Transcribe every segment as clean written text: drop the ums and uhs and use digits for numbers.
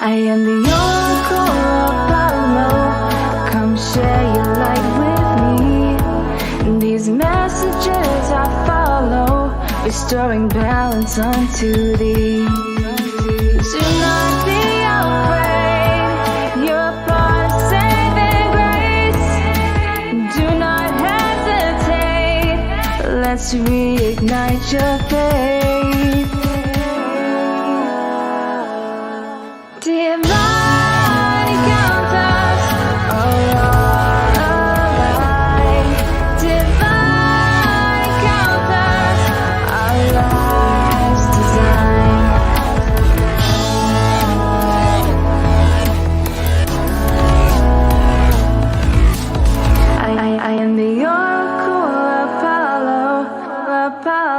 I am the Oracle Apollo. Come share your light with me. These messages I follow, restoring balance unto thee. Do not be afraid, you're a part of saving grace. Do not hesitate, let's reignite your faith. Divine encounters are alive. Divine encounters, our lives designed. I am the Oracle Apollo.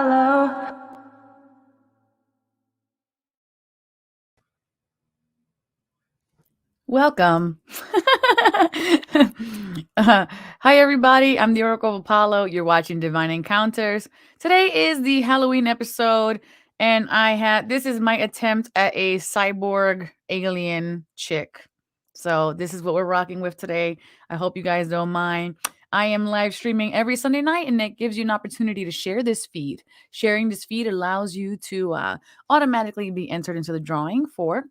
Welcome. Hi, everybody. I'm the Oracle of Apollo. You're watching Divine Encounters. Today is the Halloween episode, and this is my attempt at a cyborg alien chick. So this is what we're rocking with today. I hope you guys don't mind. I am live streaming every Sunday night, and that gives you an opportunity to share this feed. Sharing this feed allows you to automatically be entered into the drawing for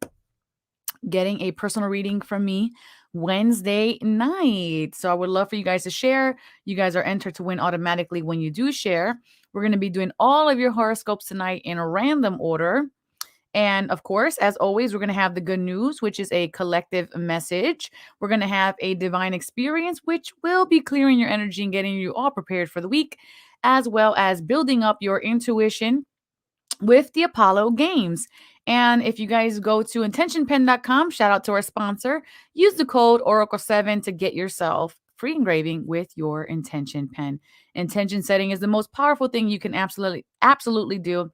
getting a personal reading from me Wednesday night. So I would love for you guys to share. You guys are entered to win automatically when you do share. We're going to be doing all of your horoscopes tonight in a random order. And of course, as always, we're going to have the good news, which is a collective message. We're going to have a divine experience, which will be clearing your energy and getting you all prepared for the week, as well as building up your intuition with the Apollo Games. And if you guys go to intentionpen.com, shout out to our sponsor, use the code Oracle7 to get yourself free engraving with your intention pen. Intention setting is the most powerful thing you can absolutely do.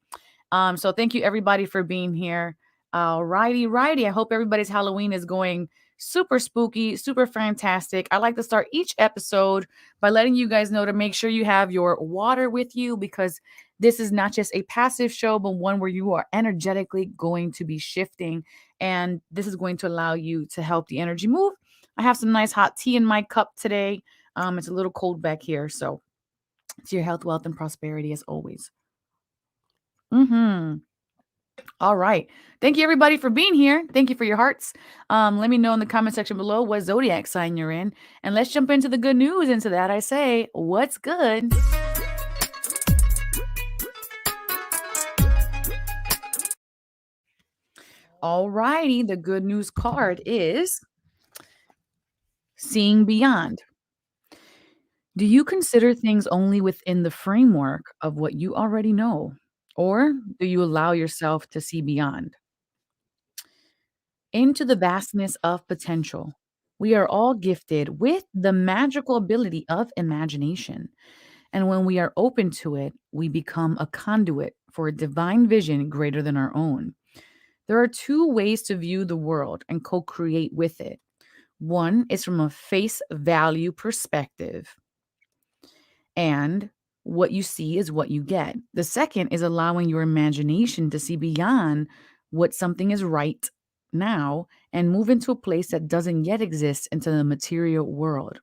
So thank you everybody for being here. Righty. I hope everybody's Halloween is going super spooky, super fantastic. I like to start each episode by letting you guys know to make sure you have your water with you, because this is not just a passive show, but one where you are energetically going to be shifting. And this is going to allow you to help the energy move. I have some nice hot tea in my cup today. It's a little cold back here. So it's your health, wealth, and prosperity as always. All right. Thank you everybody for being here. Thank you for your hearts. Let me know in the comment section below what zodiac sign you're in. And let's jump into the good news. Into that I say, what's good? All righty. The good news card is Seeing Beyond. Do you consider things only within the framework of what you already know? Or do you allow yourself to see beyond? Into the vastness of potential. We are all gifted with the magical ability of imagination. And when we are open to it, we become a conduit for a divine vision greater than our own. There are two ways to view the world and co create with it. One is from a face value perspective, and what you see is what you get. The second is allowing your imagination to see beyond what something is right now and move into a place that doesn't yet exist into the material world.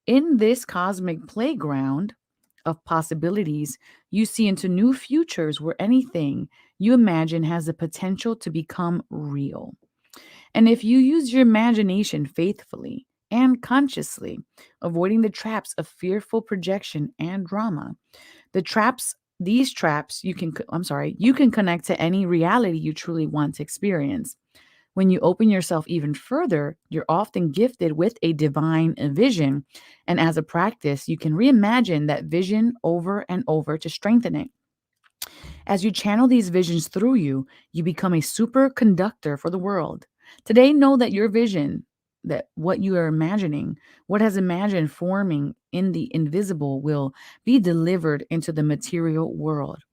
In this cosmic playground of possibilities, you see into new futures where anything you imagine has the potential to become real. And if you use your imagination faithfully and consciously, avoiding the traps of fearful projection and drama, these traps, you can connect to any reality you truly want to experience. When you open yourself even further, you're often gifted with a divine vision. And as a practice, you can reimagine that vision over and over to strengthen it. As you channel these visions through you, you become a superconductor for the world. Today, know that your vision, that what you are imagining, what has imagined forming in the invisible, will be delivered into the material world.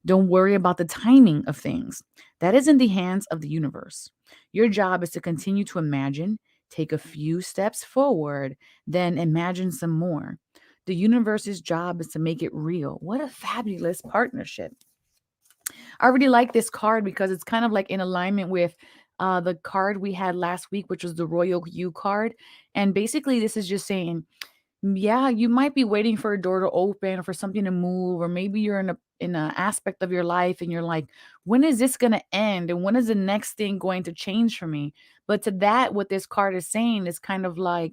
Don't worry about the timing of things. That is in the hands of the universe. Your job is to continue to imagine, take a few steps forward, then imagine some more. The universe's job is to make it real. What a fabulous partnership. I really like this card because it's kind of like in alignment with the card we had last week, which was the Royal You card. And basically, this is just saying, yeah, you might be waiting for a door to open or for something to move, or maybe you're in a aspect of your life and you're like, when is this going to end? And when is the next thing going to change for me? But to that, what this card is saying is kind of like,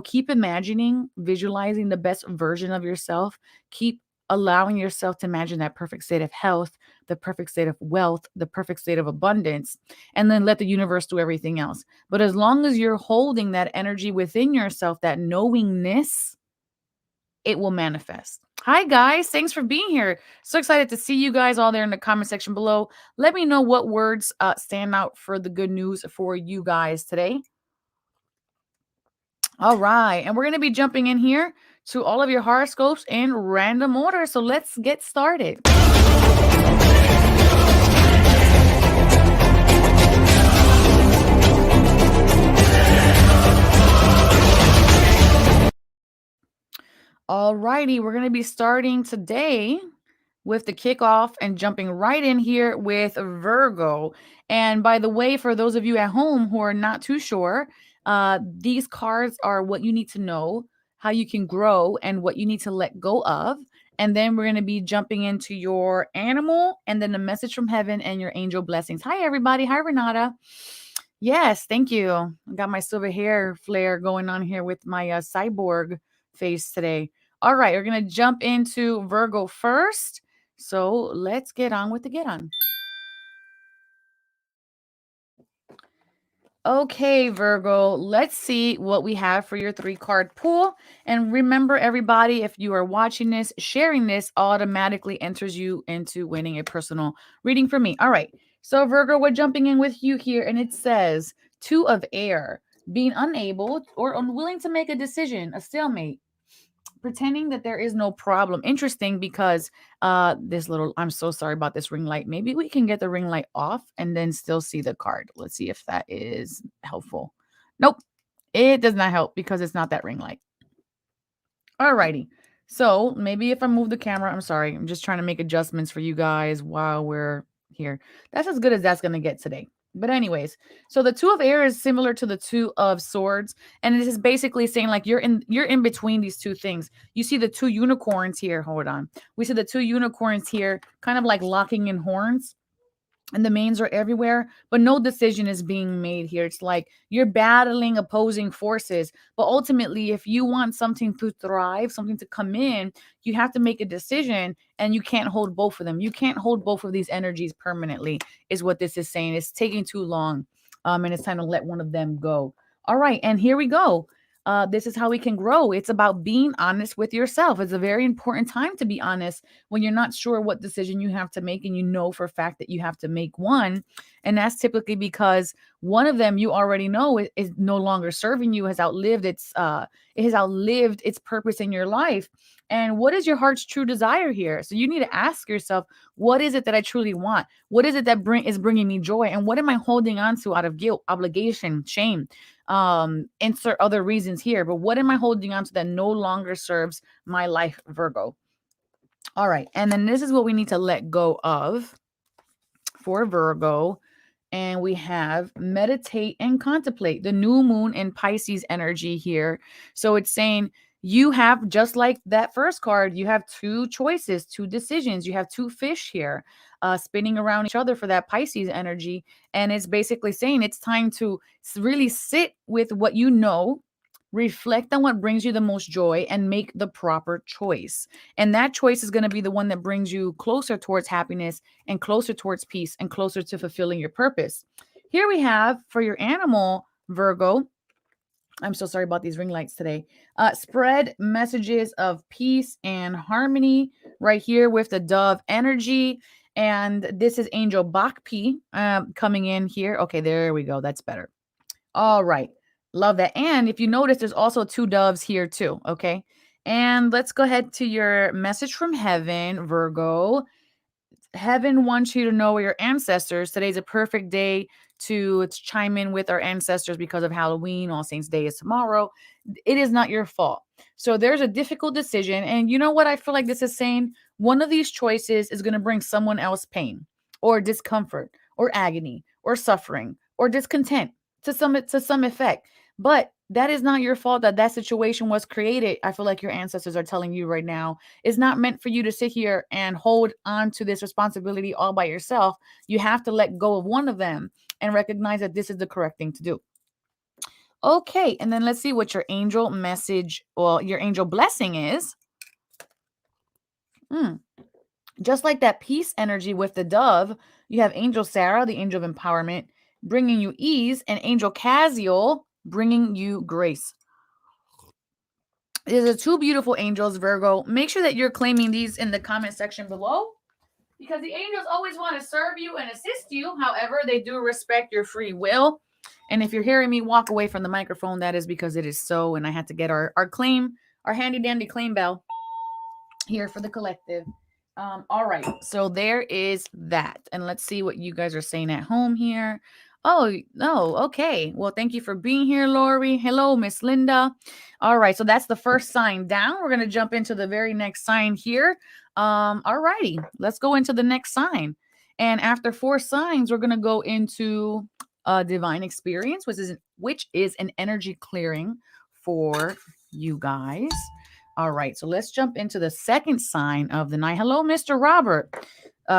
keep imagining, visualizing the best version of yourself. Keep allowing yourself to imagine that perfect state of health, the perfect state of wealth, the perfect state of abundance, and then let the universe do everything else. But as long as you're holding that energy within yourself, that knowingness, it will manifest. Hi, guys. Thanks for being here. So excited to see you guys all there in the comment section below. Let me know what words stand out for the good news for you guys today. All right. And we're going to be jumping in here to all of your horoscopes in random order. So let's get started. All righty, we're going to be starting today with the kickoff and jumping right in here with Virgo. And by the way, for those of you at home who are not too sure, these cards are what you need to know, how you can grow, and what you need to let go of. And then we're going to be jumping into your animal and then the message from heaven and your angel blessings. Hi, everybody. Hi, Renata. Yes, thank you. I got my silver hair flare going on here with my cyborg face today. All right, we're going to jump into Virgo first. So let's get on with the get on. Okay, Virgo, let's see what we have for your 3-card pool. And remember, everybody, if you are watching this, sharing this automatically enters you into winning a personal reading from me. All right. So, Virgo, we're jumping in with you here, and it says 2 of air, being unable or unwilling to make a decision, a stalemate, pretending that there is no problem. Interesting, because I'm so sorry about this ring light. Maybe we can get the ring light off and then still see the card. Let's see if that is helpful. Nope, it does not help because it's not that ring light. Alrighty. So maybe if I move the camera, I'm sorry. I'm just trying to make adjustments for you guys while we're here. That's as good as that's going to get today. But anyways, so the 2 of air is similar to the 2 of swords. And this is basically saying like you're in between these two things. You see the 2 unicorns here. Hold on. We see the 2 unicorns here, kind of like locking in horns. And the mains are everywhere, but no decision is being made here. It's like you're battling opposing forces. But ultimately, if you want something to thrive, something to come in, you have to make a decision, and you can't hold both of them. You can't hold both of these energies permanently, is what this is saying. It's taking too long, and it's time to let one of them go. All right, and here we go. This is how we can grow. It's about being honest with yourself. It's a very important time to be honest when you're not sure what decision you have to make and you know for a fact that you have to make one. And that's typically because one of them you already know is no longer serving you, has outlived its purpose in your life. And what is your heart's true desire here? So you need to ask yourself, what is it that I truly want? What is it that is bringing me joy? And what am I holding on to out of guilt, obligation, shame? Insert other reasons here, but what am I holding on to that no longer serves my life, Virgo? All right, and then this is what we need to let go of for Virgo. And we have meditate and contemplate, the new moon in Pisces energy here. So it's saying you have, just like that first card, you have 2 choices, 2 decisions. You have 2 fish here spinning around each other for that Pisces energy. And it's basically saying it's time to really sit with what you know, reflect on what brings you the most joy, and make the proper choice. And that choice is going to be the one that brings you closer towards happiness and closer towards peace and closer to fulfilling your purpose. Here we have for your animal, Virgo. I'm so sorry about these ring lights today. Spread messages of peace and harmony right here with the dove energy. And this is Angel Bakpi coming in here. Okay, there we go. That's better. All right. Love that. And if you notice, there's also 2 doves here too. Okay. And let's go ahead to your message from heaven, Virgo. Heaven wants you to know your ancestors. Today's a perfect day to chime in with our ancestors because of Halloween. All Saints Day is tomorrow. It is not your fault. So there's a difficult decision. And you know what I feel like this is saying? One of these choices is going to bring someone else pain or discomfort or agony or suffering or discontent to some effect. But that is not your fault that that situation was created. I feel like your ancestors are telling you right now it's not meant for you to sit here and hold on to this responsibility all by yourself. You have to let go of one of them and recognize that this is the correct thing to do. Okay, and then let's see what your angel message or your angel blessing is. Just like that peace energy with the dove, you have Angel Sarah, the angel of empowerment, bringing you ease, and Angel Cassiel bringing you grace. These are two beautiful angels, Virgo. Make sure that you're claiming these in the comment section below, because the angels always want to serve you and assist you. However, they do respect your free will. And if you're hearing me walk away from the microphone, that is because it is so. And I had to get our claim, our handy dandy claim bell here for the collective. All right, so there is that. And let's see what you guys are saying at home here. Oh, no, okay. Well, thank you for being here, Lori. Hello, Miss Linda. All right, so that's the first sign down. We're going to jump into the very next sign here. All righty, let's go into the next sign. And after 4 signs, we're going to go into a divine experience, which is an energy clearing for you guys. All right, so let's jump into the second sign of the night. Hello, Mr. Robert.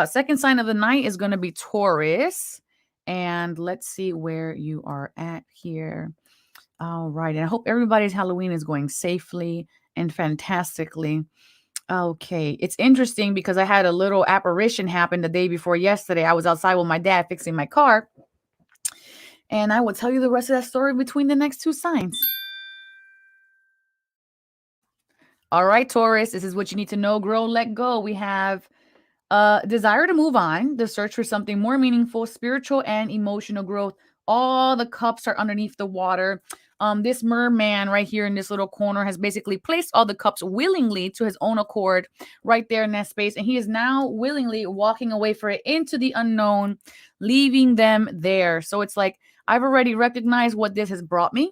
Second sign of the night is going to be Taurus. And let's see where you are at here. All right, and I hope everybody's Halloween is going safely and fantastically. Okay, it's interesting because I had a little apparition happen the day before yesterday. I was outside with my dad fixing my car. And I will tell you the rest of that story between the next 2 signs. All right, Taurus, this is what you need to know, grow, let go. We have desire to move on, the search for something more meaningful, spiritual and emotional growth. All the cups are underneath the water. This merman right here in this little corner has basically placed all the cups willingly to his own accord right there in that space. And he is now willingly walking away for it into the unknown, leaving them there. So it's like, I've already recognized what this has brought me,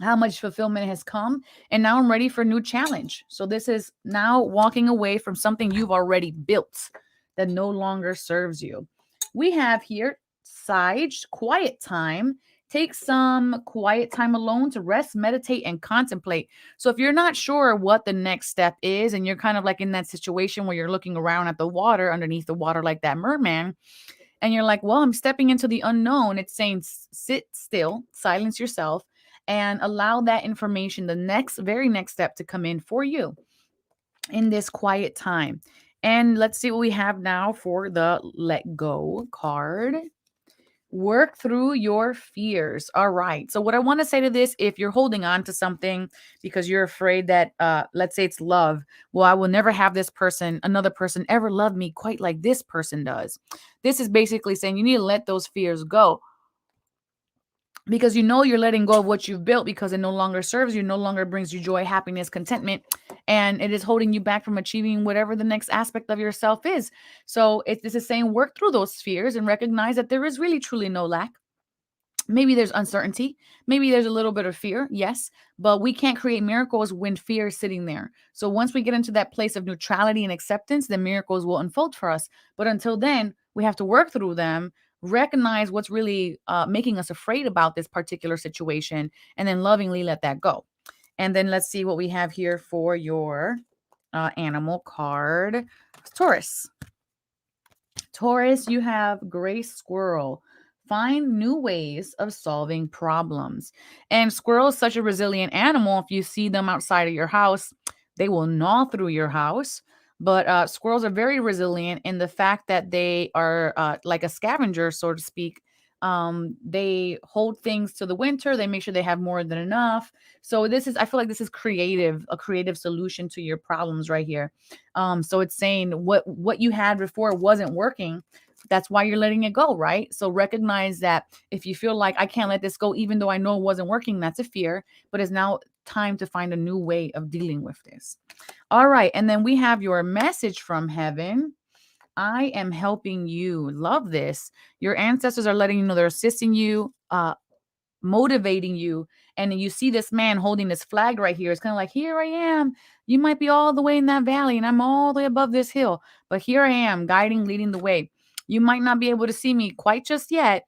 how much fulfillment has come, and now I'm ready for a new challenge. So this is now walking away from something you've already built that no longer serves you. We have here Sag, quiet time. Take some quiet time alone to rest, meditate, and contemplate. So if you're not sure what the next step is, and you're kind of like in that situation where you're looking around at the water, underneath the water like that merman, and you're like, well, I'm stepping into the unknown. It's saying sit still, silence yourself, and allow that information, the very next step, to come in for you in this quiet time. And let's see what we have now for the let go card. Work through your fears. All right. So what I want to say to this, if you're holding on to something because you're afraid that, let's say it's love. Well, I will never have another person ever love me quite like this person does. This is basically saying you need to let those fears go, because you know you're letting go of what you've built because it no longer serves you, no longer brings you joy, happiness, contentment, and it is holding you back from achieving whatever the next aspect of yourself is. So this is saying work through those fears and recognize that there is really truly no lack. Maybe there's uncertainty. Maybe there's a little bit of fear. Yes, but we can't create miracles when fear is sitting there. So once we get into that place of neutrality and acceptance, the miracles will unfold for us. But until then, we have to work through them, recognize what's really making us afraid about this particular situation, and then lovingly let that go. And then let's see what we have here for your animal card. Taurus. Taurus, you have gray squirrel. Find new ways of solving problems. And squirrel is such a resilient animal. If you see them outside of your house, they will gnaw through your house. But squirrels are very resilient in the fact that they are like a scavenger, so to speak. They hold things to the winter. They make sure they have more than enough. So I feel like this is a creative solution to your problems right here. So it's saying what you had before wasn't working. That's why you're letting it go, right? So recognize that if you feel like I can't let this go, even though I know it wasn't working, that's a fear, but it's now time to find a new way of dealing with this. All right. And then we have your message from heaven. I am helping you. Love this. Your ancestors are letting you know they're assisting you, motivating you. And you see this man holding this flag right here. It's kind of like, here I am. You might be all the way in that valley and I'm all the way above this hill, but here I am guiding, leading the way. You might not be able to see me quite just yet,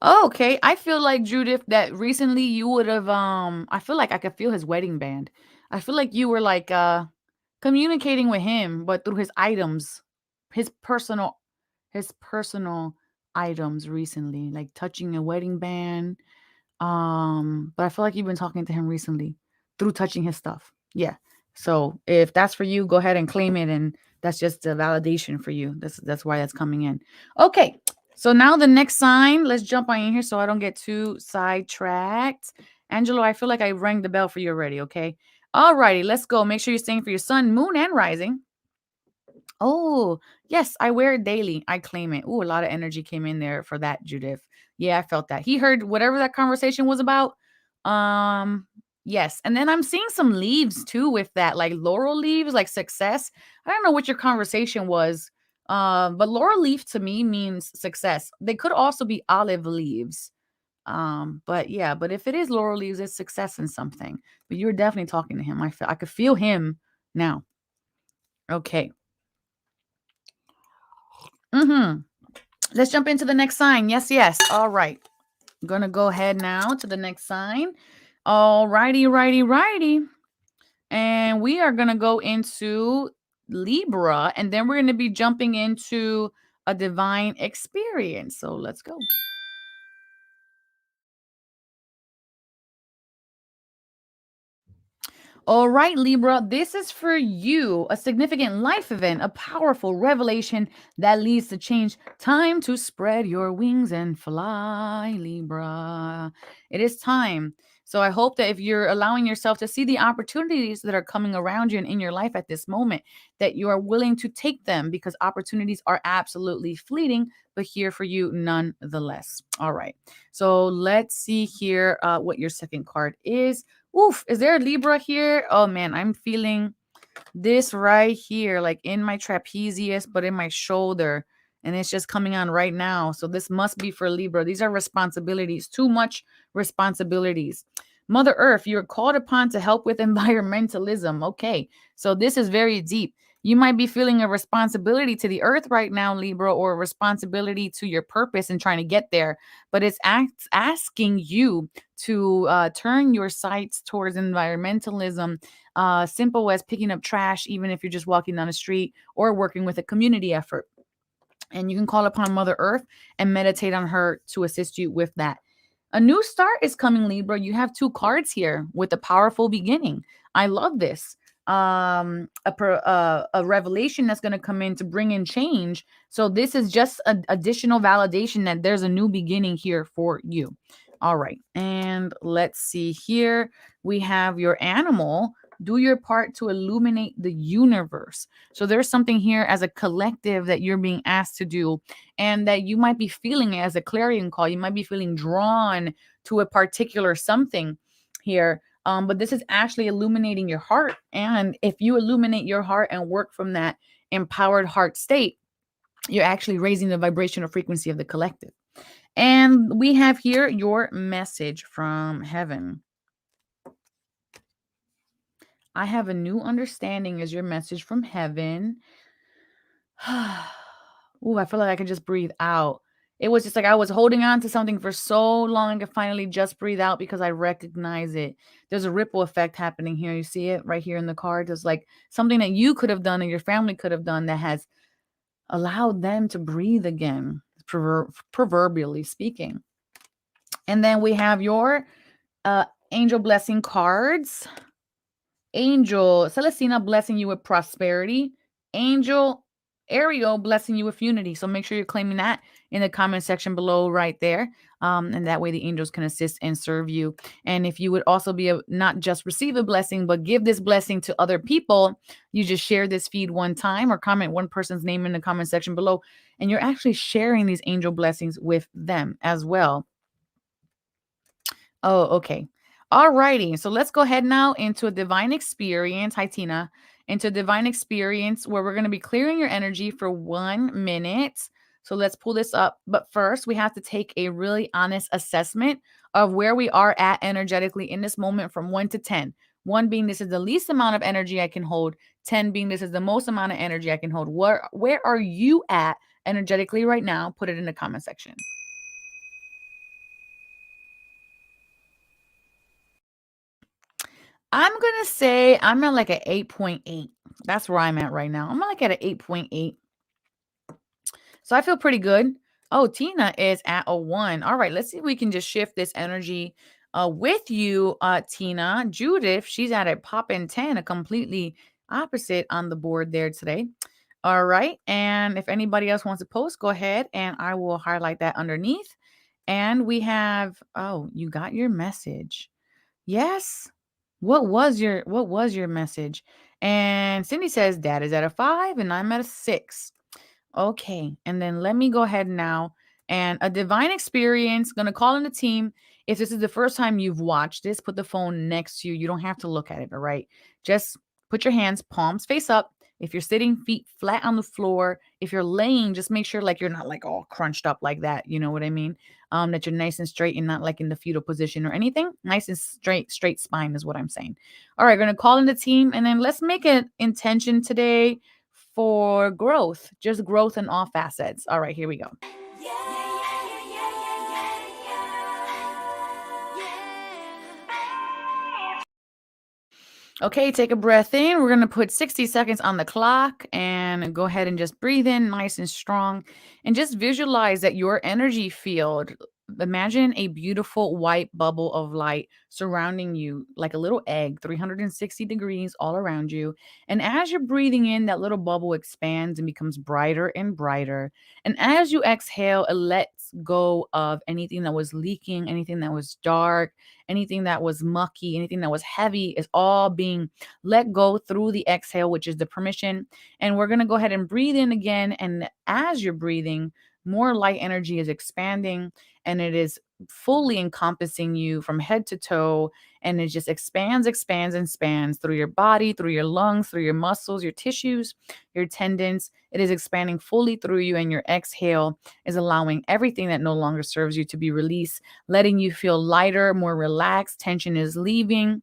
Oh, okay. I feel like Judith that recently you would have I feel like I could feel his wedding band. I feel like you were like communicating with him but through his items. His personal his personal items recently, like touching a wedding band. But I feel like you've been talking to him recently through touching his stuff. Yeah. So if that's for you, go ahead and claim it, and that's just a validation for you. That's why that's coming in. Okay. So now the next sign, let's jump on in here so I don't get too sidetracked. Angelo, I feel like I rang the bell for you already. Okay. All righty, let's go. Make sure you're staying for your sun, moon, and rising. Oh, yes, I wear it daily. I claim it. Ooh, a lot of energy came in there for that, Judith. Yeah, I felt that. He heard whatever that conversation was about. Um, yes. And then I'm seeing some leaves too with that, like laurel leaves, like success. I don't know what your conversation was. But laurel leaf to me means success. They could also be olive leaves. But yeah, but if it is laurel leaves, it's success in something. But you're definitely talking to him. I could feel him now. Okay. Mm-hmm. Let's jump into the next sign. Yes, yes. All right. I'm going to go ahead now to the next sign. All righty, righty, righty. And we are going to go into Libra, and then we're going to be jumping into a divine experience. So let's go. All right, Libra, this is for you. A significant life event, a powerful revelation that leads to change. Time to spread your wings and fly, Libra. It is time. So I hope that if you're allowing yourself to see the opportunities that are coming around you and in your life at this moment, that you are willing to take them, because opportunities are absolutely fleeting, but here for you nonetheless. All right. So let's see here what your second card is. Oof, is there a Libra here? Oh man, I'm feeling this right here, like in my trapezius, but in my shoulder. And it's just coming on right now. So this must be for Libra. These are responsibilities, too much responsibilities. Mother Earth, you're called upon to help with environmentalism. Okay, so this is very deep. You might be feeling a responsibility to the earth right now, Libra, or a responsibility to your purpose and trying to get there. But it's asking you to turn your sights towards environmentalism, simple as picking up trash, even if you're just walking down the street, or working with a community effort. And you can call upon Mother Earth and meditate on her to assist you with that. A new start is coming, Libra. You have two cards here with a powerful beginning. I love this. A revelation that's going to come in to bring in change. So this is just an additional validation that there's a new beginning here for you. All right. And let's see here. We have your animal. Do your part to illuminate the universe. So there's something here as a collective that you're being asked to do, and that you might be feeling as a clarion call. You might be feeling drawn to a particular something here. But this is actually illuminating your heart. And if you illuminate your heart and work from that empowered heart state, you're actually raising the vibrational frequency of the collective. And we have here your message from heaven. I have a new understanding as your message from heaven. Ooh, I feel like I can just breathe out. It was just like I was holding on to something for so long. I could finally just breathe out because I recognize it. There's a ripple effect happening here. You see it right here in the card. There's like something that you could have done and your family could have done that has allowed them to breathe again, proverbially speaking. And then we have your angel blessing cards. Angel Celestina blessing you with prosperity. Angel Ariel blessing you with unity. So make sure you're claiming that in the comment section below right there. And that way the angels can assist and serve you. And if you would also be not just receive a blessing, but give this blessing to other people, you just share this feed one time or comment one person's name in the comment section below. And you're actually sharing these angel blessings with them as well. Oh, okay. All righty. So let's go ahead now into a divine experience. Hi, Tina. Into a divine experience where we're going to be clearing your energy for 1 minute. So let's pull this up. But first, we have to take a really honest assessment of where we are at energetically in this moment from 1 to 10. 1 being this is the least amount of energy I can hold. 10 being this is the most amount of energy I can hold. Where are you at energetically right now? Put it in the comment section. I'm gonna say I'm at like an 8.8. That's where I'm at right now. I'm like at an 8.8. So I feel pretty good. Oh, Tina is at a 1. All right, let's see if we can just shift this energy with you, Tina. Judith, she's at a poppin' 10, a completely opposite on the board there today. All right. And if anybody else wants to post, go ahead and I will highlight that underneath. And we have, oh, you got your message. Yes. What was your message? And Cindy says dad is at a 5 and I'm at a 6. Okay. And then let me go ahead now. And a divine experience, gonna call in the team. If this is the first time you've watched this, put the phone next to you. You don't have to look at it, all right? Just put your hands, palms face up. If you're sitting, feet flat on the floor. If you're laying, just make sure like you're not like all crunched up like that. You know what I mean? That you're nice and straight and not like in the fetal position or anything. Nice and straight spine is what I'm saying. All right, gonna call in the team and then let's make an intention today for growth, just growth in all facets. All right, here we go. Okay, take a breath in. We're going to put 60 seconds on the clock and go ahead and just breathe in nice and strong and just visualize that your energy field. Imagine a beautiful white bubble of light surrounding you like a little egg, 360 degrees all around you. And as you're breathing in, that little bubble expands and becomes brighter and brighter. And as you exhale, it lets go of anything that was leaking, anything that was dark, anything that was mucky, anything that was heavy is all being let go through the exhale, which is the permission. And we're going to go ahead and breathe in again. And as you're breathing, more light energy is expanding and it is fully encompassing you from head to toe. And it just expands, expands, and expands through your body, through your lungs, through your muscles, your tissues, your tendons. It is expanding fully through you. And your exhale is allowing everything that no longer serves you to be released, letting you feel lighter, more relaxed. Tension is leaving.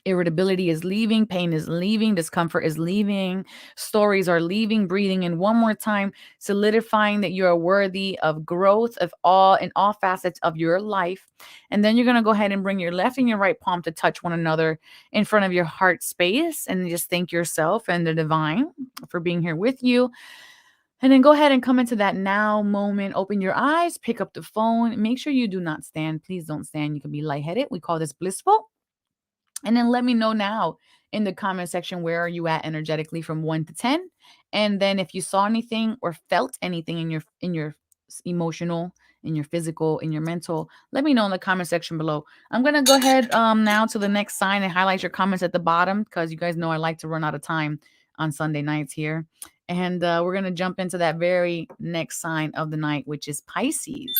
Irritability is leaving, pain is leaving, discomfort is leaving, stories are leaving, breathing in one more time, solidifying that you are worthy of growth of all in all facets of your life. And then you're going to go ahead and bring your left and your right palm to touch one another in front of your heart space and just thank yourself and the divine for being here with you. And then go ahead and come into that now moment. Open your eyes, pick up the phone. Make sure you do not stand. Please don't stand. You can be lightheaded. We call this blissful. And then let me know now in the comment section where are you at energetically from 1 to 10. And then if you saw anything or felt anything in your emotional, in your physical, in your mental, let me know in the comment section below. I'm going to go ahead now to the next sign and highlight your comments at the bottom because you guys know I like to run out of time on Sunday nights here. And we're going to jump into that very next sign of the night, which is Pisces.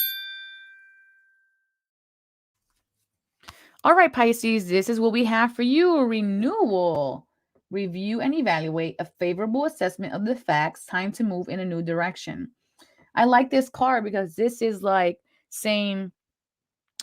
All right, Pisces, this is what we have for you, a renewal. Review and evaluate a favorable assessment of the facts. Time to move in a new direction. I like this card because this is like saying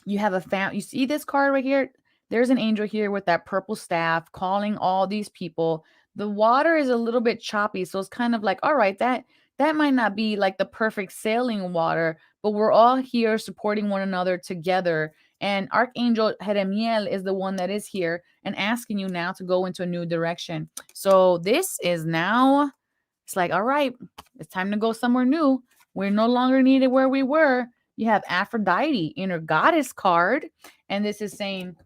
you have a family. You see this card right here? There's an angel here with that purple staff calling all these people. The water is a little bit choppy, so it's kind of like, all right, that might not be like the perfect sailing water, but we're all here supporting one another together. And Archangel Jeremiel is the one that is here and asking you now to go into a new direction. So this is now, it's like, all right, it's time to go somewhere new. We're no longer needed where we were. You have Aphrodite, inner goddess card. And this is saying,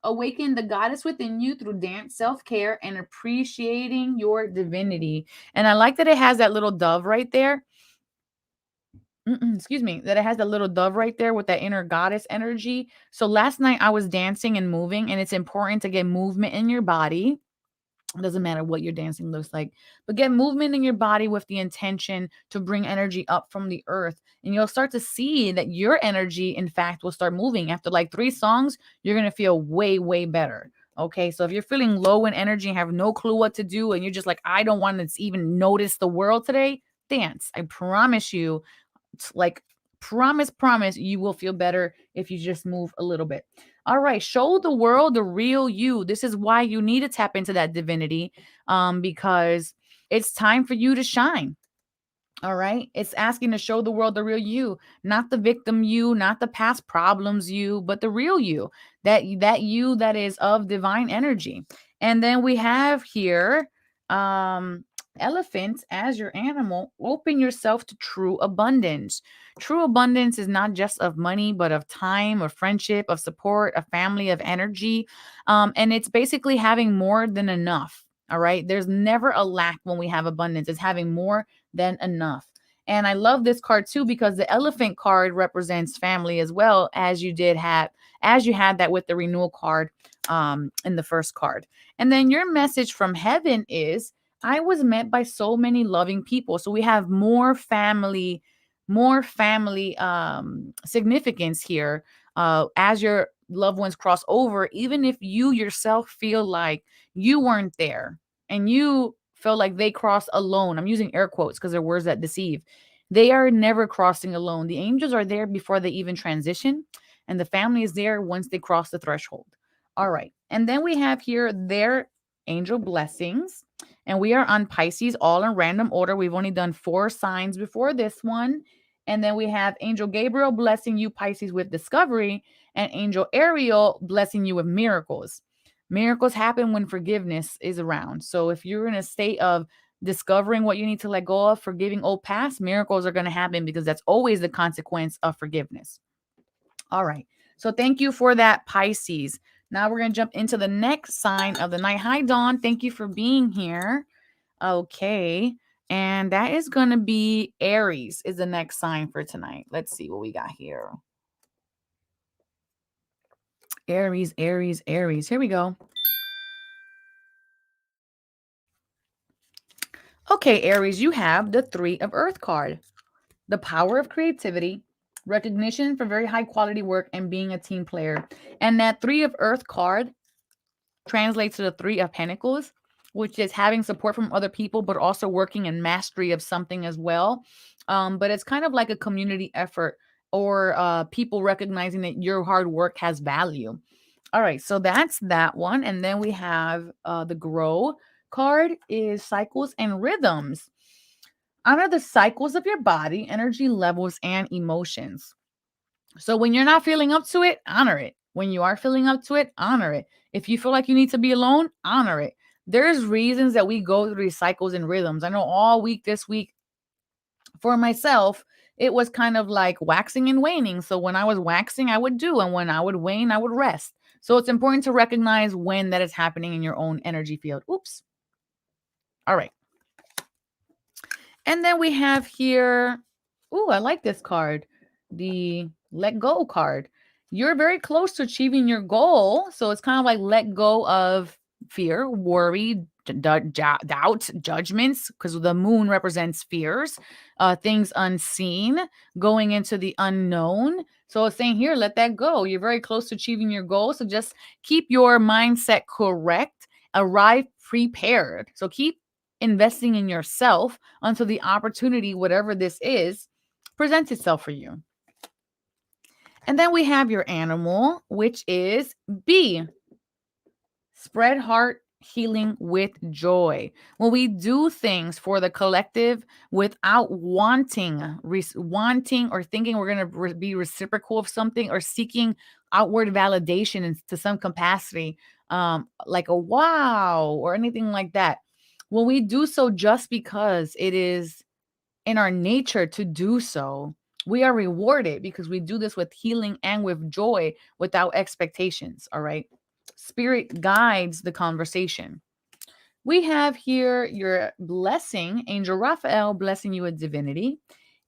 awaken the goddess within you through dance, self-care, and appreciating your divinity. And I like that it has that little dove right there. Excuse me, that it has that little dove right there with that inner goddess energy. So last night I was dancing and moving, and it's important to get movement in your body. It doesn't matter what your dancing looks like, but get movement in your body with the intention to bring energy up from the earth. And you'll start to see that your energy, in fact, will start moving. After like 3 songs, you're going to feel way, way better. Okay. So if you're feeling low in energy and have no clue what to do, and you're just like, I don't want to even notice the world today, dance. I promise you, like, promise you will feel better if you just move a little bit. All right, show the world the real you. This is why you need to tap into that divinity, because it's time for you to shine. All right. It's asking to show the world the real you, not the victim you, not the past problems you, but the real you, that you that is of divine energy. And then we have here elephant as your animal. Open yourself to true abundance. True abundance is not just of money, but of time, of friendship, of support, of family, of energy. And it's basically having more than enough. All right. There's never a lack when we have abundance. It's having more than enough. And I love this card too because the elephant card represents family as well as you had that with the renewal card in the first card. And then your message from heaven is I was met by so many loving people. So we have more family significance here as your loved ones cross over, even if you yourself feel like you weren't there and you feel like they cross alone. I'm using air quotes because they're words that deceive. They are never crossing alone. The angels are there before they even transition, and the family is there once they cross the threshold. All right. And then we have here their angel blessings. And we are on Pisces, all in random order. We've only done 4 signs before this one. And then we have Angel Gabriel blessing you, Pisces, with discovery, and Angel Ariel blessing you with miracles. Miracles happen when forgiveness is around. So if you're in a state of discovering what you need to let go of, forgiving old past, miracles are going to happen because that's always the consequence of forgiveness. All right. So thank you for that, Pisces. Now we're going to jump into the next sign of the night. Hi, Dawn. Thank you for being here. Okay. And that is going to be Aries is the next sign for tonight. Let's see what we got here. Aries, Aries, Aries. Here we go. Okay, Aries, you have the 3 of Earth card. The power of creativity, recognition for very high quality work, and being a team player. And that 3 of Earth card translates to the 3 of Pentacles, which is having support from other people, but also working in mastery of something as well. But it's kind of like a community effort or people recognizing that your hard work has value. All right, so that's that one. And then we have the Grow card is cycles and rhythms. Honor the cycles of your body, energy levels, and emotions. So when you're not feeling up to it, honor it. When you are feeling up to it, honor it. If you feel like you need to be alone, honor it. There's reasons that we go through these cycles and rhythms. I know all week this week for myself, it was kind of like waxing and waning. So when I was waxing, I would do, and when I would wane, I would rest. So it's important to recognize when that is happening in your own energy field. Oops. All right. And then we have here, ooh, I like this card, the let go card. You're very close to achieving your goal. So it's kind of like let go of fear, worry, doubt, judgments, because the moon represents fears, things unseen, going into the unknown. So it's saying here, let that go. You're very close to achieving your goal. So just keep your mindset correct, arrive prepared. So keep investing in yourself until the opportunity, whatever this is, presents itself for you. And then we have your animal, which is B. Spread heart healing with joy. When we do things for the collective without wanting or thinking we're going to be reciprocal of something or seeking outward validation to some capacity, like a wow or anything like that. When we do so just because it is in our nature to do so, we are rewarded because we do this with healing and with joy without expectations. All right. Spirit guides the conversation. We have here your blessing, Angel Raphael blessing you with divinity,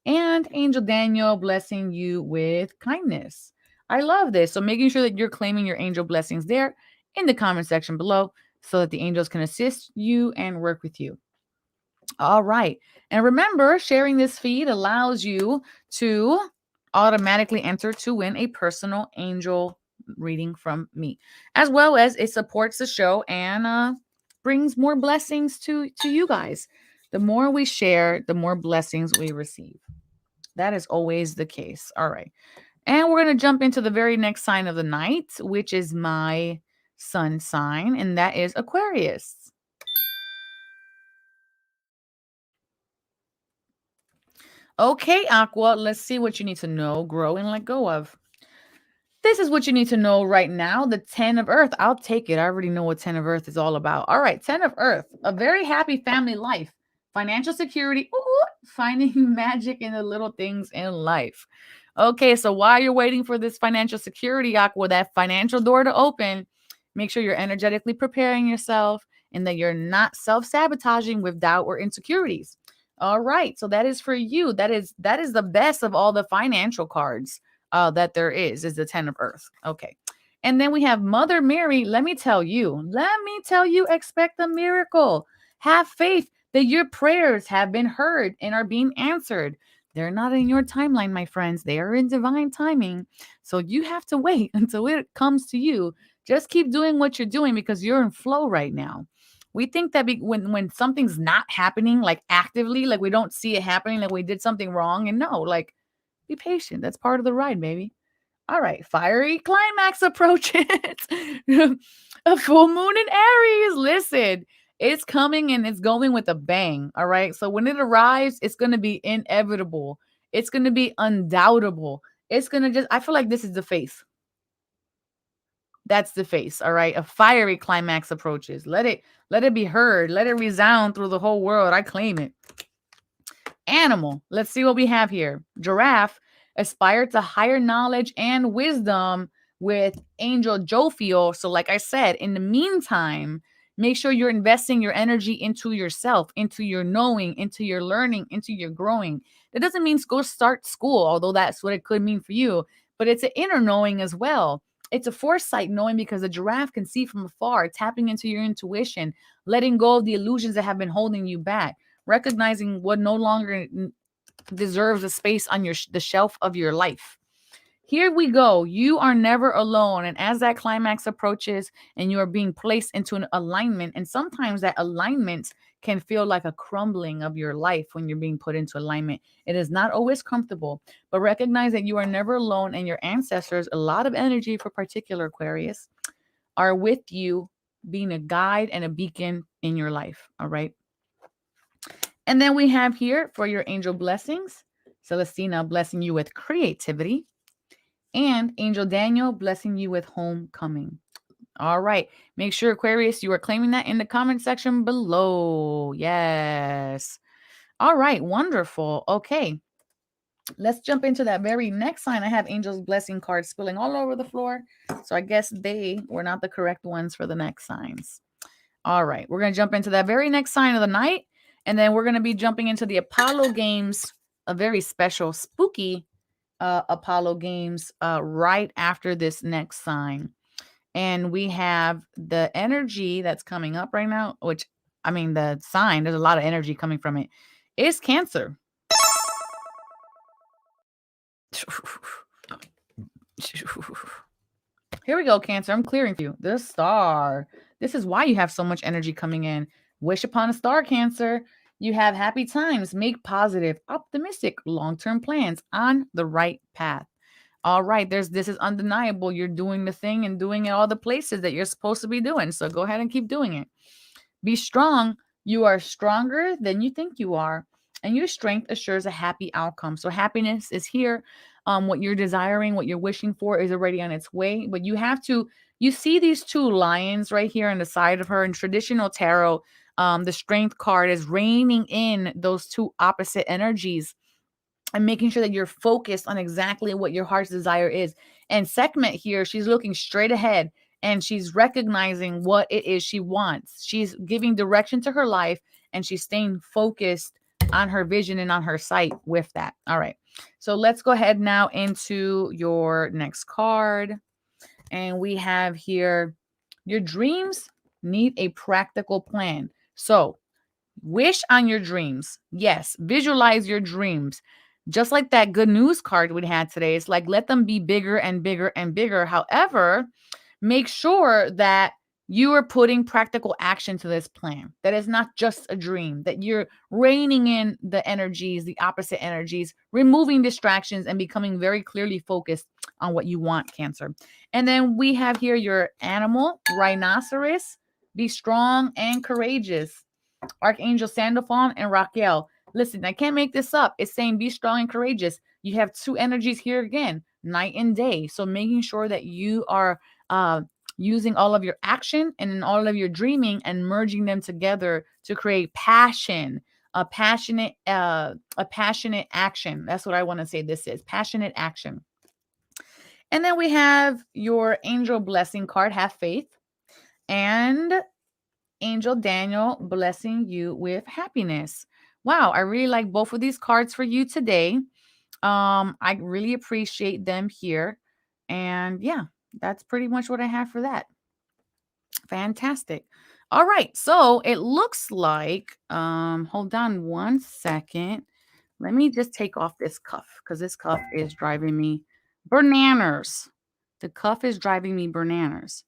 and Angel Daniel blessing you with kindness. I love this. So making sure that you're claiming your angel blessings there in the comment section below so that the angels can assist you and work with you. All right. And remember, sharing this feed allows you to automatically enter to win a personal angel reading from me, as well as it supports the show and brings more blessings to you guys. The more we share, the more blessings we receive. That is always the case. All right. And we're going to jump into the very next sign of the night, which is my sun sign, and that is Aquarius. Okay, Aqua, let's see what you need to know, grow, and let go of. This is what you need to know right now. The 10 of Earth. I'll take it. I already know what 10 of Earth is all about. All right, 10 of Earth. A very happy family life. Financial security. Ooh, finding magic in the little things in life. Okay, so while you're waiting for this financial security, Aqua, that financial door to open, make sure you're energetically preparing yourself and that you're not self-sabotaging with doubt or insecurities. All right, so that is for you. That is the best of all the financial cards that there is the 10 of Earth. Okay. And then we have Mother Mary. Let me tell you, expect a miracle. Have faith that your prayers have been heard and are being answered. They're not in your timeline, my friends. They are in divine timing. So you have to wait until it comes to you. Just keep doing what you're doing because you're in flow right now. We think that when something's not happening, like actively, like we don't see it happening, like we did something wrong. And no, like be patient. That's part of the ride, baby. All right, fiery climax approaches. A full moon in Aries. Listen, it's coming and it's going with a bang. All right. So when it arrives, it's going to be inevitable. It's going to be undoubtable. It's going to just, I feel like this is the face. That's the face. All right. A fiery climax approaches. Let it be heard. Let it resound through the whole world. I claim it. Animal. Let's see what we have here. Giraffe aspire to higher knowledge and wisdom with Angel Jophiel. So, like I said, in the meantime, make sure you're investing your energy into yourself, into your knowing, into your learning, into your growing. That doesn't mean go start school, although that's what it could mean for you, but it's an inner knowing as well. It's a foresight knowing because a giraffe can see from afar, tapping into your intuition, letting go of the illusions that have been holding you back, recognizing what no longer deserves a space on the shelf of your life. Here we go. You are never alone. And as that climax approaches and you are being placed into an alignment, and sometimes that alignment can feel like a crumbling of your life when you're being put into alignment. It is not always comfortable, but recognize that you are never alone and your ancestors, a lot of energy for particular Aquarius, are with you, being a guide and a beacon in your life. All right. And then we have here for your angel blessings, Celestina blessing you with creativity, and Angel Daniel blessing you with homecoming. All right. Make sure, Aquarius, you are claiming that in the comment section below. Yes. All right. Wonderful. Okay. Let's jump into that very next sign. I have Angel's blessing cards spilling all over the floor. So I guess they were not the correct ones for the next signs. All right. We're going to jump into that very next sign of the night. And then we're going to be jumping into the Apollo games, a very special, spooky Apollo games right after this next sign. And we have the energy that's coming up right now, which, I mean, the sign, there's a lot of energy coming from it, is Cancer. Here we go, Cancer. I'm clearing for you. The star. This is why you have so much energy coming in. Wish upon a star, Cancer. You have happy times. Make positive, optimistic, long-term plans on the right path. All right, this is undeniable. You're doing the thing and doing it all the places that you're supposed to be doing. So go ahead and keep doing it. Be strong. You are stronger than you think you are, and your strength assures a happy outcome. So happiness is here. What you're desiring, what you're wishing for is already on its way. But you see these two lions right here on the side of her. In traditional tarot, the strength card is reining in those two opposite energies and making sure that you're focused on exactly what your heart's desire is. And Sekhmet here, she's looking straight ahead and she's recognizing what it is she wants. She's giving direction to her life and she's staying focused on her vision and on her sight with that. All right. So let's go ahead now into your next card. And we have here, your dreams need a practical plan. So wish on your dreams. Yes, visualize your dreams. Just like that good news card we had today, it's like let them be bigger and bigger and bigger. However, make sure that you are putting practical action to this plan. That is not just a dream, that you're reining in the energies, the opposite energies, removing distractions and becoming very clearly focused on what you want, Cancer. And then we have here your animal, rhinoceros. Be strong and courageous. Archangel Sandalphon and Raquel. Listen, I can't make this up. It's saying be strong and courageous. You have two energies here again, night and day. So making sure that you are using all of your action and all of your dreaming and merging them together to create passion, a passionate action. That's what I want to say this is, passionate action. And then we have your angel blessing card, have faith, and Angel Daniel blessing you with happiness. Wow, I really like both of these cards for you today. I really appreciate them here. And yeah, that's pretty much what I have for that. Fantastic. All right, so it looks like hold on one second. Let me just take off this cuff because this cuff is driving me bananas. The cuff is driving me bananas.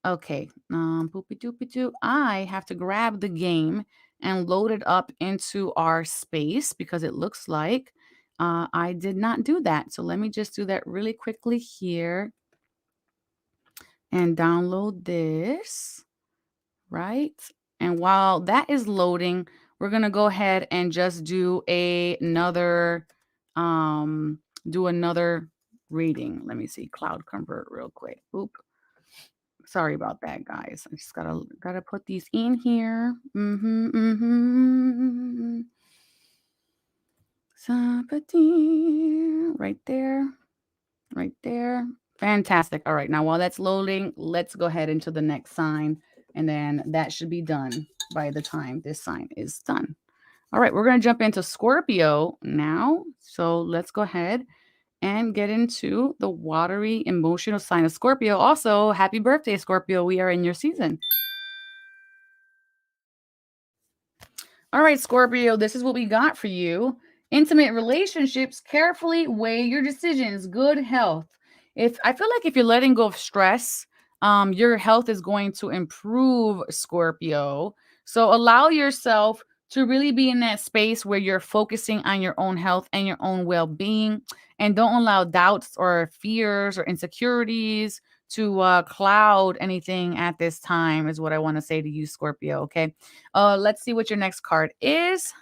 Okay, poopy doopy doo. I have to grab the game and load it up into our space because it looks like I did not do that. So let me just do that really quickly here and download this, right? And while that is loading, we're gonna go ahead and just do another reading. Let me see, cloud convert real quick. Oop. Sorry about that, guys. I just gotta put these in here. Right there. Right there. Fantastic. All right. Now, while that's loading, let's go ahead into the next sign. And then that should be done by the time this sign is done. All right. We're going to jump into Scorpio now. So let's go ahead and get into the watery emotional sign of Scorpio. Also, happy birthday, Scorpio. We are in your season. All right, Scorpio, this is what we got for you. Intimate relationships, carefully weigh your decisions. Good health. If I feel like if you're letting go of stress, your health is going to improve, Scorpio. So allow yourself to really be in that space where you're focusing on your own health and your own well-being, and don't allow doubts or fears or insecurities to cloud anything at this time, is what I want to say to you, Scorpio. Okay. Let's see what your next card is.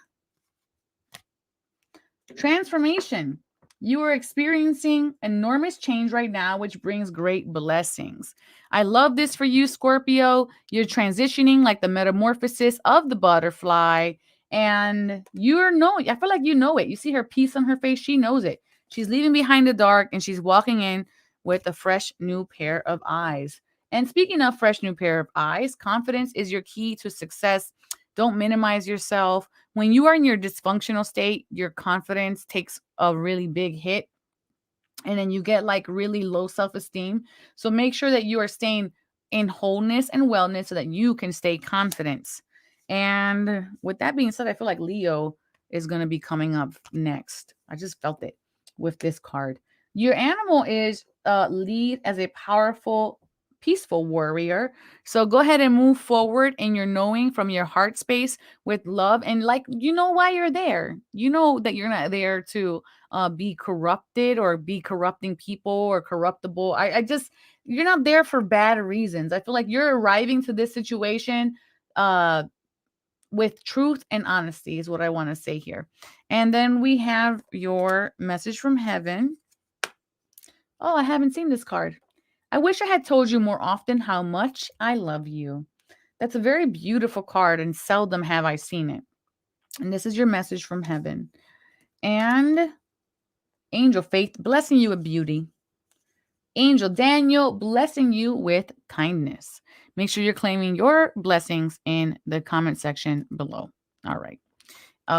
Transformation. You are experiencing enormous change right now, which brings great blessings. I love this for you, Scorpio. You're transitioning like the metamorphosis of the butterfly. And I feel like you know it. You see her peace on her face. She knows it. She's leaving behind the dark and she's walking in with a fresh new pair of eyes. And speaking of fresh new pair of eyes, confidence is your key to success. Don't minimize yourself. When you are in your dysfunctional state, your confidence takes a really big hit and then you get like really low self-esteem. So make sure that you are staying in wholeness and wellness so that you can stay confident. And with that being said, I feel like Leo is going to be coming up next. I just felt it with this card. Your animal is lead as a powerful, peaceful warrior. So go ahead and move forward in your knowing from your heart space with love. And like, you know why you're there. You know that you're not there to be corrupted or be corrupting people or corruptible. You're not there for bad reasons. I feel like you're arriving to this situation with truth and honesty is what I want to say here. And then we have your message from heaven. Oh, I haven't seen this card. I wish I had told you more often how much I love you. That's a very beautiful card, and seldom have I seen it. And this is your message from heaven. And Angel Faith blessing you with beauty. Angel Daniel blessing you with kindness. Make sure you're claiming your blessings in the comment section below. All right.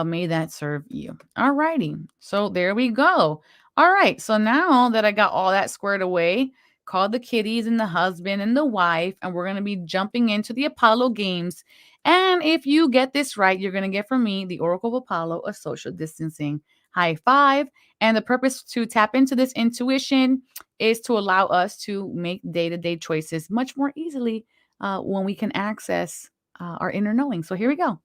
May that serve you. All righty. So there we go. All right. So now that I got all that squared away, call the kitties and the husband and the wife, and we're going to be jumping into the Apollo games. And if you get this right, you're going to get from me the Oracle of Apollo, a social distancing high five. And the purpose to tap into this intuition is to allow us to make day-to-day choices much more easily when we can access our inner knowing. So here we go.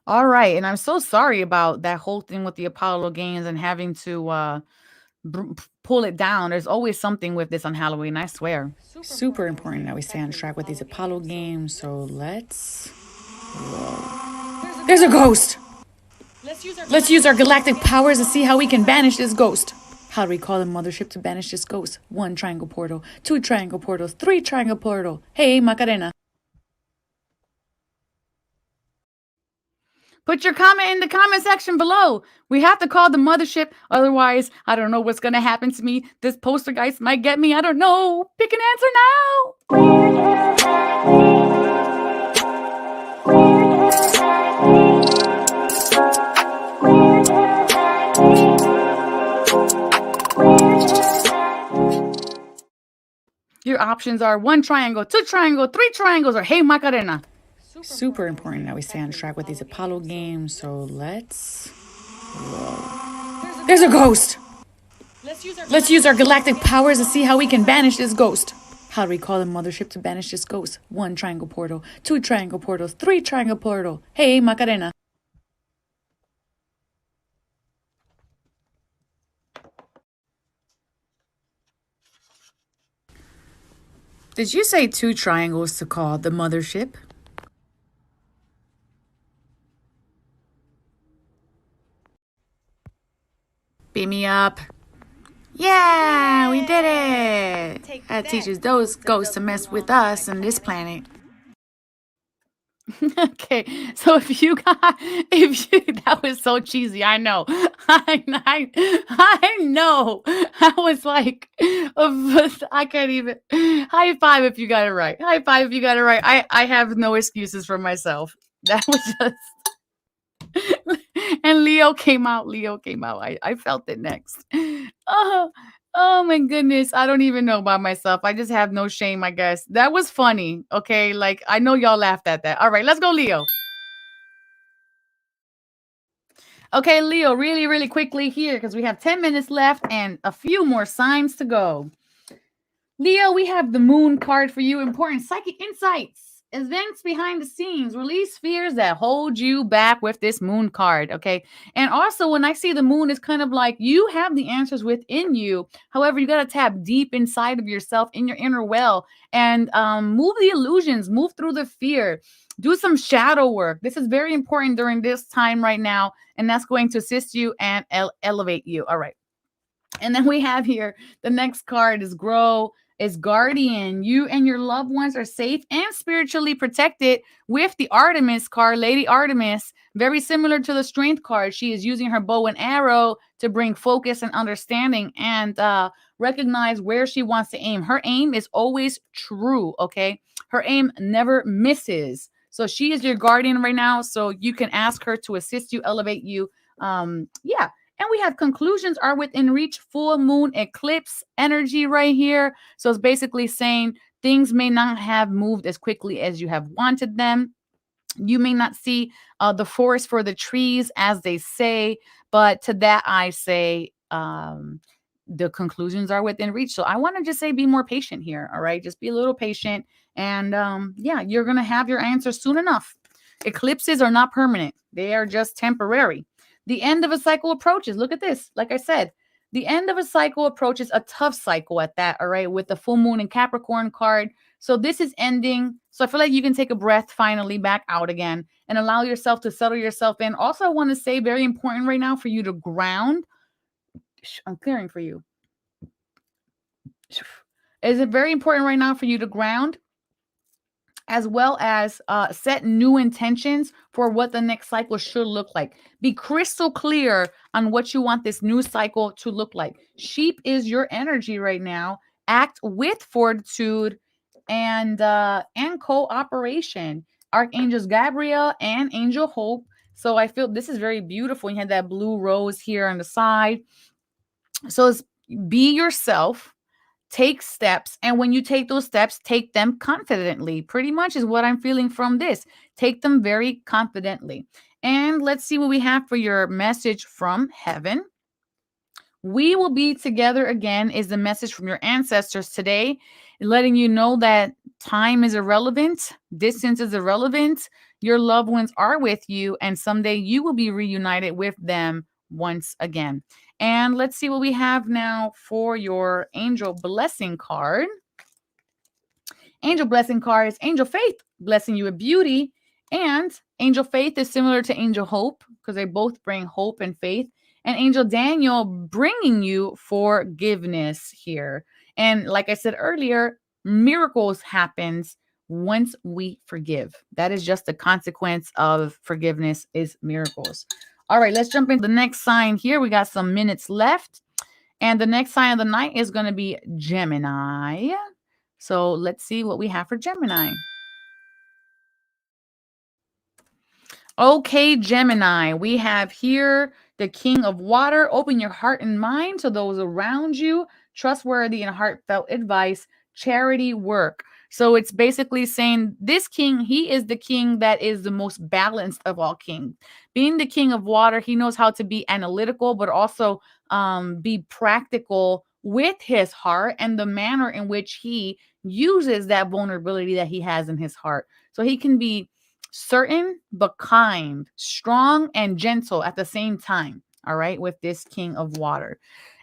All right. And I'm so sorry about that whole thing with the Apollo games and having to pull it down. There's always something with this on Halloween, I swear. Super important that we stay on track with these Apollo games, so let's... There's a ghost! Let's use our galactic powers to see how we can banish this ghost. How do we call the mothership to banish this ghost? 1 triangle portal, 2 triangle portals, 3 triangle portal. Hey, Macarena. Put your comment in the comment section below. We have to call the mothership. Otherwise, I don't know what's going to happen to me. This poltergeist might get me. I don't know. Pick an answer now. Your options are 1 triangle, 2 triangle, 3 triangles, or hey, Macarena. Super important that we stay on track with these Apollo games, so let's... There's a ghost! Let's use our galactic powers to see how we can banish this ghost. How do we call the mothership to banish this ghost? 1 triangle portal, 2 triangle portals, 3 triangle portal. Hey, Macarena. Did you say 2 triangles to call the mothership? Beat me up. Yeah, we did it. That teaches those ghosts to mess with us and this planet. Okay, so that was so cheesy. I know. I know. I was like, I can't even. High five if you got it right. High five if you got it right. I have no excuses for myself. That was just. And Leo came out. I felt it next. Oh my goodness. I don't even know about myself. I just have no shame, I guess. That was funny. Okay. Like, I know y'all laughed at that. All right, let's go, Leo. Okay, Leo, really, really quickly here because we have 10 minutes left and a few more signs to go. Leo, we have the moon card for you. Important psychic insights. Events behind the scenes, release fears that hold you back with this moon card. Okay. And also, when I see the moon, it's kind of like you have the answers within you. However, you got to tap deep inside of yourself in your inner well and move the illusions, move through the fear, do some shadow work. This is very important during this time right now. And that's going to assist you and elevate you. All right. And then we have here the next card is grow. Is guardian. You and your loved ones are safe and spiritually protected with the Artemis card, Lady Artemis, very similar to the strength card. She is using her bow and arrow to bring focus and understanding and recognize where she wants to aim. Her aim is always true, okay? Her aim never misses. So she is your guardian right now. So you can ask her to assist you, elevate you. Yeah. And we have conclusions are within reach, full moon eclipse energy right here. So it's basically saying things may not have moved as quickly as you have wanted them. You may not see the forest for the trees, as they say. But to that, I say the conclusions are within reach. So I want to just say be more patient here. All right. Just be a little patient. And yeah, you're going to have your answer soon enough. Eclipses are not permanent. They are just temporary. The end of a cycle approaches. Look at this. Like I said, the end of a cycle approaches, a tough cycle at that, all right, with the full moon and Capricorn card. So this is ending. So I feel like you can take a breath finally back out again and allow yourself to settle yourself in. Also, I want to say very important right now for you to ground. I'm clearing for you. Is it very important right now for you to ground? As well as set new intentions for what the next cycle should look like. Be crystal clear on what you want this new cycle to look like. Sheep is your energy right now. Act with fortitude and cooperation. Archangels Gabriel and Angel Hope. So I feel this is very beautiful. You had that blue rose here on the side. So it's be yourself. Take steps, and when you take those steps, take them confidently. Pretty much is what I'm feeling from this. Take them very confidently. And let's see what we have for your message from heaven. We will be together again is the message from your ancestors today, letting you know that time is irrelevant, distance is irrelevant. Your loved ones are with you, and someday you will be reunited with them once again. And let's see what we have now for your angel blessing card. Angel blessing card is Angel Faith, blessing you with beauty. And Angel Faith is similar to Angel Hope because they both bring hope and faith. And Angel Daniel bringing you forgiveness here. And like I said earlier, miracles happens once we forgive. That is just the consequence of forgiveness is miracles. All right, let's jump into the next sign here. We got some minutes left. And the next sign of the night is going to be Gemini. So let's see what we have for Gemini. Okay, Gemini, we have here the King of Water. Open your heart and mind to those around you. Trustworthy and heartfelt advice, charity work. So it's basically saying this king, he is the king that is the most balanced of all kings. Being the King of Water, he knows how to be analytical, but also be practical with his heart and the manner in which he uses that vulnerability that he has in his heart. So he can be certain but kind, strong and gentle at the same time. All right, with this King of Water.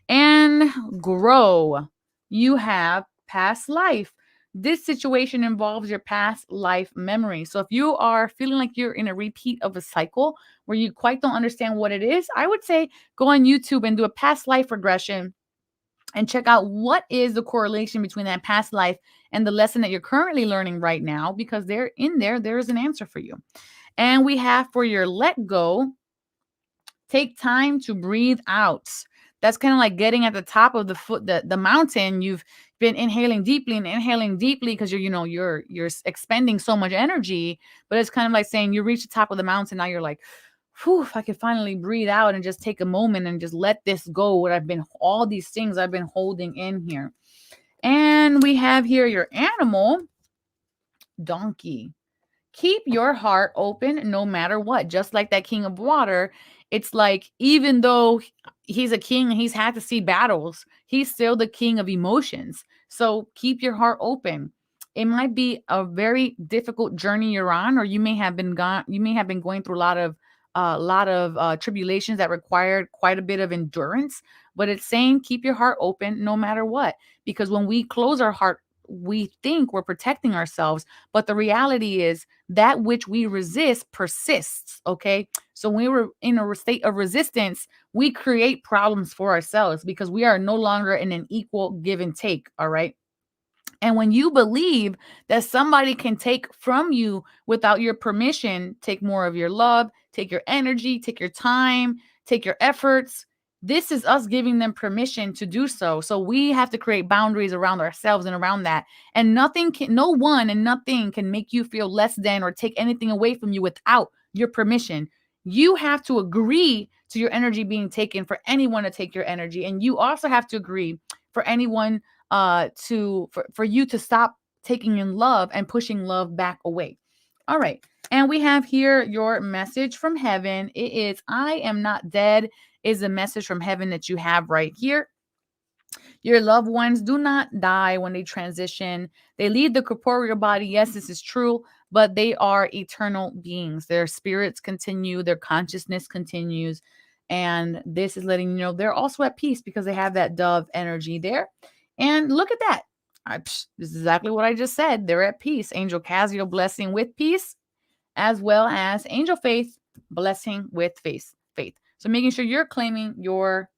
And grow. You have past life. This situation involves your past life memory. So if you are feeling like you're in a repeat of a cycle where you quite don't understand what it is, I would say go on YouTube and do a past life regression and check out what is the correlation between that past life and the lesson that you're currently learning right now, because there is an answer for you. And we have for your let go, take time to breathe out. That's kind of like getting at the top of the mountain. You've been inhaling deeply because you're expending so much energy, but it's kind of like saying you reach the top of the mountain. Now you're like, whew, if I could finally breathe out and just take a moment and just let this go. All these things I've been holding in here. And we have here your animal, donkey. Keep your heart open no matter what. Just like that King of Water, it's like even though he's a king and he's had to see battles, he's still the king of emotions. So keep your heart open. It might be a very difficult journey you're on, or you may have been going through a lot of tribulations that required quite a bit of endurance. But it's saying keep your heart open no matter what, because when we close our heart, we think we're protecting ourselves, but the reality is that which we resist persists. Okay, so when we're in a state of resistance, we create problems for ourselves because we are no longer in an equal give and take. All right. And when you believe that somebody can take from you without your permission, take more of your love, take your energy, take your time, take your efforts, this is us giving them permission to do so. So we have to create boundaries around ourselves and around that. And no one and nothing can make you feel less than or take anything away from you without your permission. You have to agree to your energy being taken for anyone to take your energy. And you also have to agree for anyone for you to stop taking in love and pushing love back away. All right. And we have here your message from heaven. It is I am not dead is a message from heaven that you have right here. Your loved ones do not die when they transition. They leave the corporeal body. Yes, this is true, but they are eternal beings. Their spirits continue, their consciousness continues. And this is letting you know they're also at peace because they have that dove energy there. And look at that. This is exactly what I just said. They're at peace. Angel Cassiel blessing with peace, as well as Angel Faith blessing with faith. So making sure you're claiming your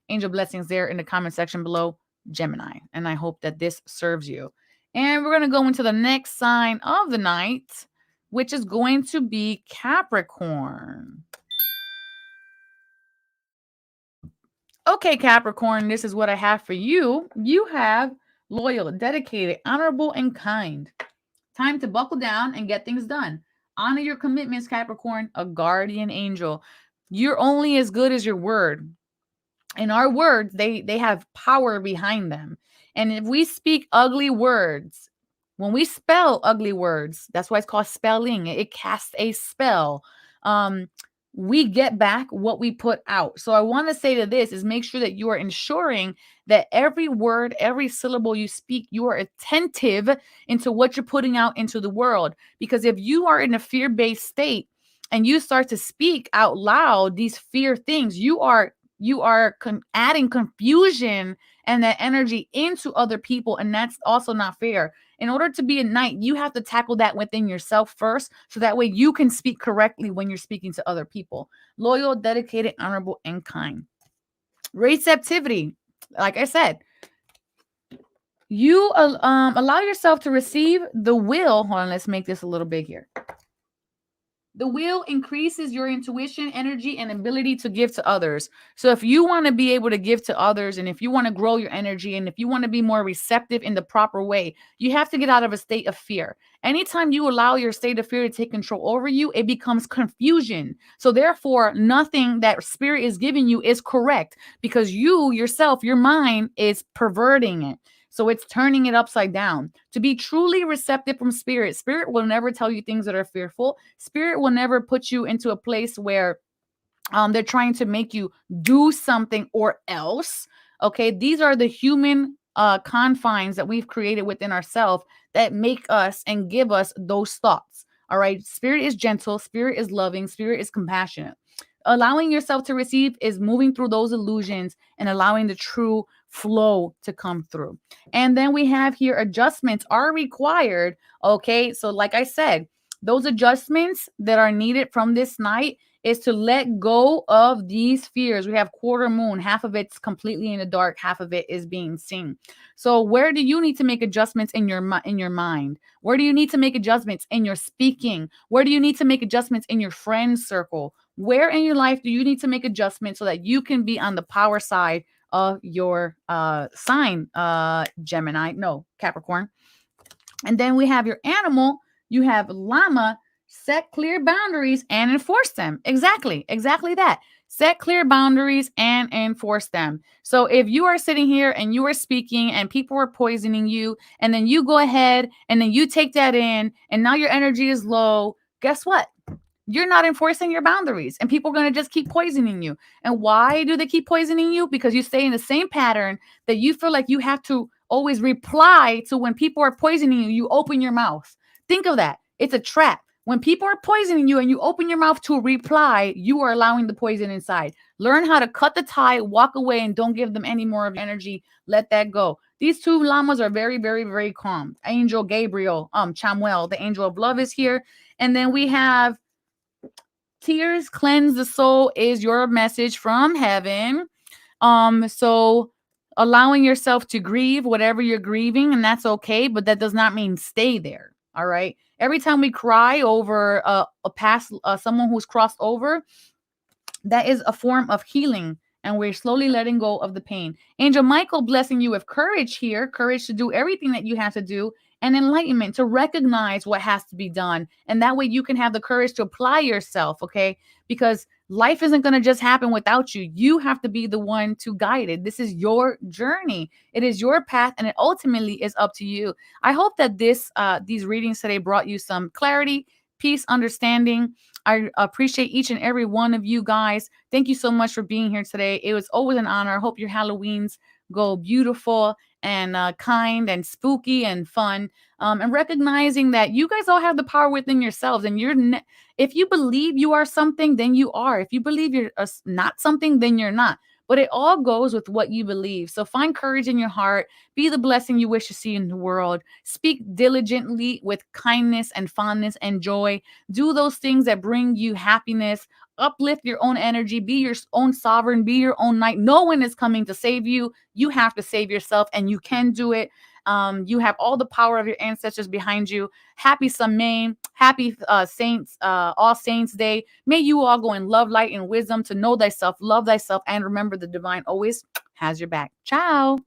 angel blessings there in the comment section below, Gemini. And I hope that this serves you. And we're going to go into the next sign of the night, which is going to be Capricorn. Okay, Capricorn, this is what I have for you. You have loyal, dedicated, honorable, and kind. Time to buckle down and get things done. Honor your commitments, Capricorn, a guardian angel. You're only as good as your word. And our words, they have power behind them. And if we speak ugly words, when we spell ugly words, that's why it's called spelling. It casts a spell. We get back what we put out. So I want to say to this is make sure that you are ensuring that every word, every syllable you speak, you are attentive into what you're putting out into the world. Because if you are in a fear-based state, and you start to speak out loud these fear things, you are adding confusion and that energy into other people, and that's also not fair. In order to be a knight, you have to tackle that within yourself first, so that way you can speak correctly when you're speaking to other people. Loyal, dedicated, honorable, and kind. Receptivity, like I said, you allow yourself to receive the will. Hold on, let's make this a little big here. The will increases your intuition, energy, and ability to give to others. So if you want to be able to give to others, and if you want to grow your energy, and if you want to be more receptive in the proper way, you have to get out of a state of fear. Anytime you allow your state of fear to take control over you, it becomes confusion. So therefore, nothing that spirit is giving you is correct, because you yourself, your mind is perverting it. So it's turning it upside down. To be truly receptive from spirit, spirit will never tell you things that are fearful. Spirit will never put you into a place where they're trying to make you do something or else. Okay, these are the human confines that we've created within ourselves that make us and give us those thoughts. All right, spirit is gentle, spirit is loving, spirit is compassionate. Allowing yourself to receive is moving through those illusions and allowing the true flow to come through. And then we have here, adjustments are required. Okay, so like I said, those adjustments that are needed from this night is to let go of these fears. We have quarter moon, half of it's completely in the dark, half of it is being seen. So where do you need to make adjustments in your mind? Where do you need to make adjustments in your speaking? Where do you need to make adjustments in your friend circle? Where in your life do you need to make adjustments so that you can be on the power side of your sign, Gemini, no, Capricorn? And then we have your animal. You have llama. Set clear boundaries and enforce them. Exactly that. Set clear boundaries and enforce them. So if you are sitting here and you are speaking and people are poisoning you, and then you go ahead and then you take that in, and now your energy is low, guess what? You're not enforcing your boundaries, and people are going to just keep poisoning you. And why do they keep poisoning you? Because you stay in the same pattern that you feel like you have to always reply to. When people are poisoning you, you open your mouth. Think of that. It's a trap. When people are poisoning you and you open your mouth to reply, you are allowing the poison inside. Learn how to cut the tie, walk away, and don't give them any more of your energy. Let that go. These two llamas are very, very, very calm. Angel Gabriel, Chamuel, the angel of love, is here. And then we have tears cleanse the soul is your message from heaven. So allowing yourself to grieve whatever you're grieving, and that's okay, but that does not mean stay there. All right. Every time we cry over a past, someone who's crossed over, that is a form of healing, and we're slowly letting go of the pain. Angel Michael blessing you with courage here, courage to do everything that you have to do, and enlightenment to recognize what has to be done. And that way you can have the courage to apply yourself, okay? Because life isn't going to just happen without you. You have to be the one to guide it. This is your journey. It is your path, and it ultimately is up to you. I hope that these readings today brought you some clarity, peace, understanding. I appreciate each and every one of you guys. Thank you so much for being here today. It was always an honor. I hope your Halloweens go beautiful and kind and spooky and fun. And recognizing that you guys all have the power within yourselves. And if you believe you are something, then you are. If you believe you're not something, then you're not. But it all goes with what you believe. So find courage in your heart. Be the blessing you wish to see in the world. Speak diligently with kindness and fondness and joy. Do those things that bring you happiness. Uplift your own energy. Be your own sovereign. Be your own knight. No one is coming to save you. You have to save yourself, and you can do it. You have all the power of your ancestors behind you. Happy Samhain. Happy Saints, All Saints Day. May you all go in love, light, and wisdom to know thyself, love thyself, and remember the divine always has your back. Ciao.